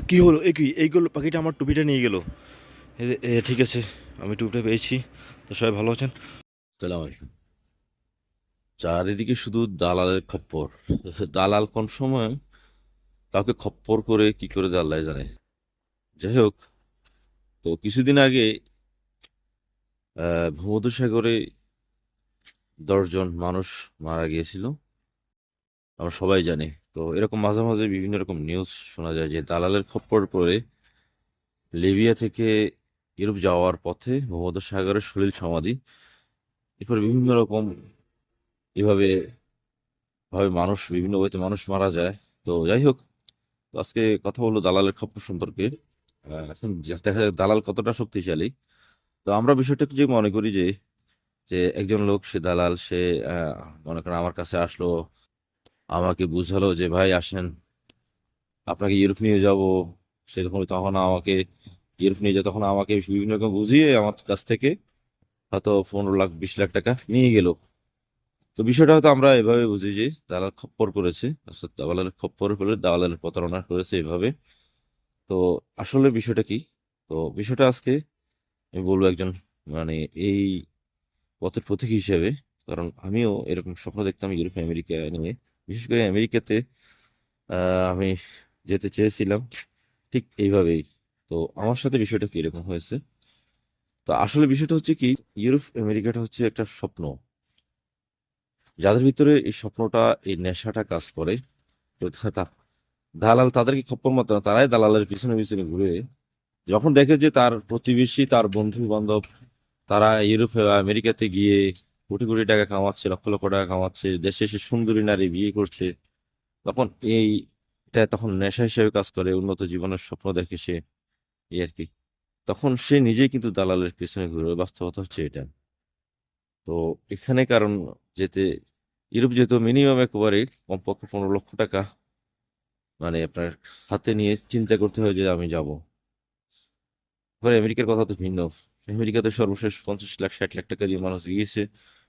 কি হলো? এ কি? এইগুলো পাখিটা আমার টুপিটা নিয়ে গেল। ঠিক আছে, আমি টুপিটা পেয়েছি। তো সবাই ভালো আছেন? সালাম আলাইকুম। চারিদিকে শুধু দালালের খপ্পর। দালাল কোন সময় কাউকে খপ্পর করে কি করে দেয় আল্লাহ জানে। যাই হোক, তো কিছুদিন আগে ভূমধ্যসাগরে 10 জন মানুষ মারা গিয়েছিল, আমরা সবাই জানি। তো এরকম মাঝে মাঝে বিভিন্ন রকম নিউজ শোনা যায় যে দালালের খপ্পর পড়ে লিবিয়া থেকে ইউরোপ যাওয়ার পথে ভূমধ্যসাগরের সলিল সমাধি, এরপর বিভিন্ন রকম এভাবে ভাবে মানুষ, বিভিন্ন ওয়েতে মানুষ মারা যায়। তো যাই হোক, তো আজকে কথা বলবো দালালের খপ্পর সম্পর্কে। এখন দেখা যায় দালাল কতটা শক্তিশালী। তো আমরা বিষয়টা যে মনে করি যে যে একজন লোক, সে দালাল, সে আহ, মনে করেন আমার কাছে আসলো, আমাকে বুঝালো যে ভাই আসেন, আপনাকে ইউরোপ নিয়ে যাব। সেরকম তখন আমাকে ইউরোপ নিয়ে যায়, তখন আমাকে বিভিন্ন রকম বুঝিয়ে আমার কাছ থেকে হয়তো 15 লাখ 20 লাখ টাকা নিয়ে গেল। তো বিষয়টা হয়তো আমরা এভাবে বুঝি যে দালাল খপ্পর করেছে, অর্থাৎ দালালের খপ্পর হলে দালালের প্রতারণা করেছে এভাবে। তো আসলে বিষয়টা কি? তো বিষয়টা আজকে আমি বলবো একজন, মানে এই পথের পথিক হিসেবে। কারণ আমিও এরকম স্বপ্ন দেখতাম ইউরোপ আমেরিকা নিয়ে, বিশেষ করে আমেরিকাতে আমি যেতে চেয়েছিলাম ঠিক এইভাবেই। তো আমার সাথে বিষয়টা কি এরকম হয়েছে। তো আসলে বিষয়টা হচ্ছে কি, ইউরোপ আমেরিকাটা হচ্ছে একটা স্বপ্ন। যাদের ভিতরে এই স্বপ্নটা, এই নেশাটা কাজ করে, তো দালাল তাদেরকে খপ্পর মারতে না, তারাই দালালের পিছনে পিছনে ঘুরে। যখন দেখে যে তার প্রতিবেশী, তার বন্ধু বান্ধব, তারা ইউরোপে আমেরিকাতে গিয়ে কোটি কোটি টাকা কামাচ্ছে, লক্ষ লক্ষ টাকা কামাচ্ছে, দেশে এসে সুন্দরী নারী বিয়ে করছে, তখন এটা তখন নেশা হিসেবে কাজ করে, উন্নত জীবনের স্বপ্ন দেখে সে, এই আর কি। তখন সে নিজেই কিন্তু দালালের পিছনে ঘুরে, বাস্তবতা হচ্ছে এটা। তো এখানে কারণ, যেতে ইউরোপ যেহেতু মিনিমাম একেবারে কমপক্ষে 15 লক্ষ টাকা মানে আপনার হাতে নিয়ে চিন্তা করতে হয় যে আমি যাব। এবার আমেরিকার কথা তো ভিন্ন। আমেরিকাতে সর্বশেষ 50 লাখ 60 লাখ টাকা দিয়ে মানুষ গিয়েছে,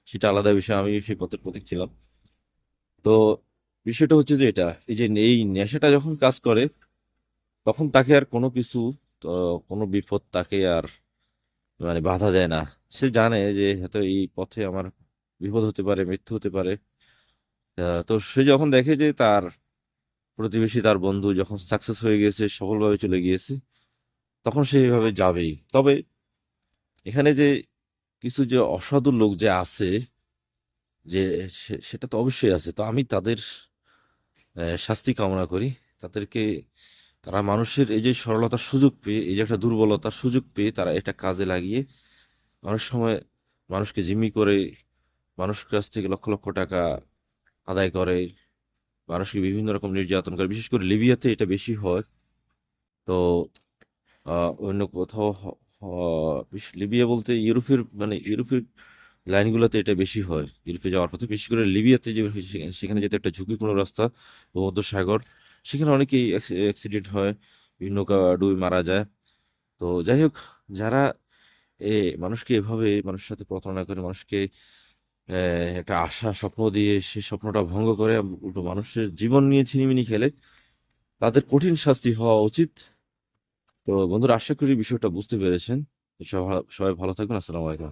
সেটা আলাদা বিষয়, আমি সেই পথের প্রতীক ছিলাম। তো বিষয়টা হচ্ছে যে এটা, এই যে এই নেশাটা যখন কাজ করে, তখন তাকে আর কোনো কিছু, তো কোনো বিপদ তাকে আর মানে বাধা দেয় না। সে জানে যে হয়তো এই পথে আমার বিপদ হতে পারে, মৃত্যু হতে পারে। তো সে যখন দেখে যে তার প্রতিবেশী, তার বন্ধু যখন সাকসেস হয়ে গিয়েছে, সফলভাবে চলে গিয়েছে, তখন সে এইভাবে যাবেই। তবে এখানে যে কিছু যে অসাধু লোক যে আছে, যে সেটা তো অবশ্যই আছে। তো আমি তাদের শাস্তি কামনা করি। তাদেরকে, তারা মানুষের এই যে সরলতার সুযোগ পেয়ে, এই যে একটা দুর্বলতার সুযোগ পেয়ে তারা এটা কাজে লাগিয়ে অনেক সময় মানুষকে জিম্মি করে, মানুষের কাছ থেকে লক্ষ লক্ষ টাকা আদায় করে, মানুষকে বিভিন্ন রকম নির্যাতন করে। বিশেষ করে লিবিয়াতে এটা বেশি হয়। তো অন্য কোথাও লিবিয়া বলতে ইউরোপের, মানে ইউরোপের লাইনগুলোতে এটা বেশি হয় ইউরোপে যাওয়ার পথে। বিশেষ করে লিবিয়াতে যে সেখানে যেতে একটা ঝুঁকিপূর্ণ রাস্তা, ভূমধ্যসাগর, সেখানে অনেকেই অ্যাক্সিডেন্ট হয়, বিভিন্ন ডুবে মারা যায়। তো যাই হোক, যারা এ মানুষকে এভাবে, মানুষের সাথে প্রতারণা করে, মানুষকে একটা আশা স্বপ্ন দিয়ে সেই স্বপ্নটা ভঙ্গ করে উল্টো মানুষের জীবন নিয়ে ছিনিমিনি খেলে, তাদের কঠিন শাস্তি হওয়া উচিত। তো বন্ধুরা, আশা করি বিষয়টা বুঝতে পেরেছেন। সবাই সবাই ভালো থাকবেন। আসসালামু আলাইকুম।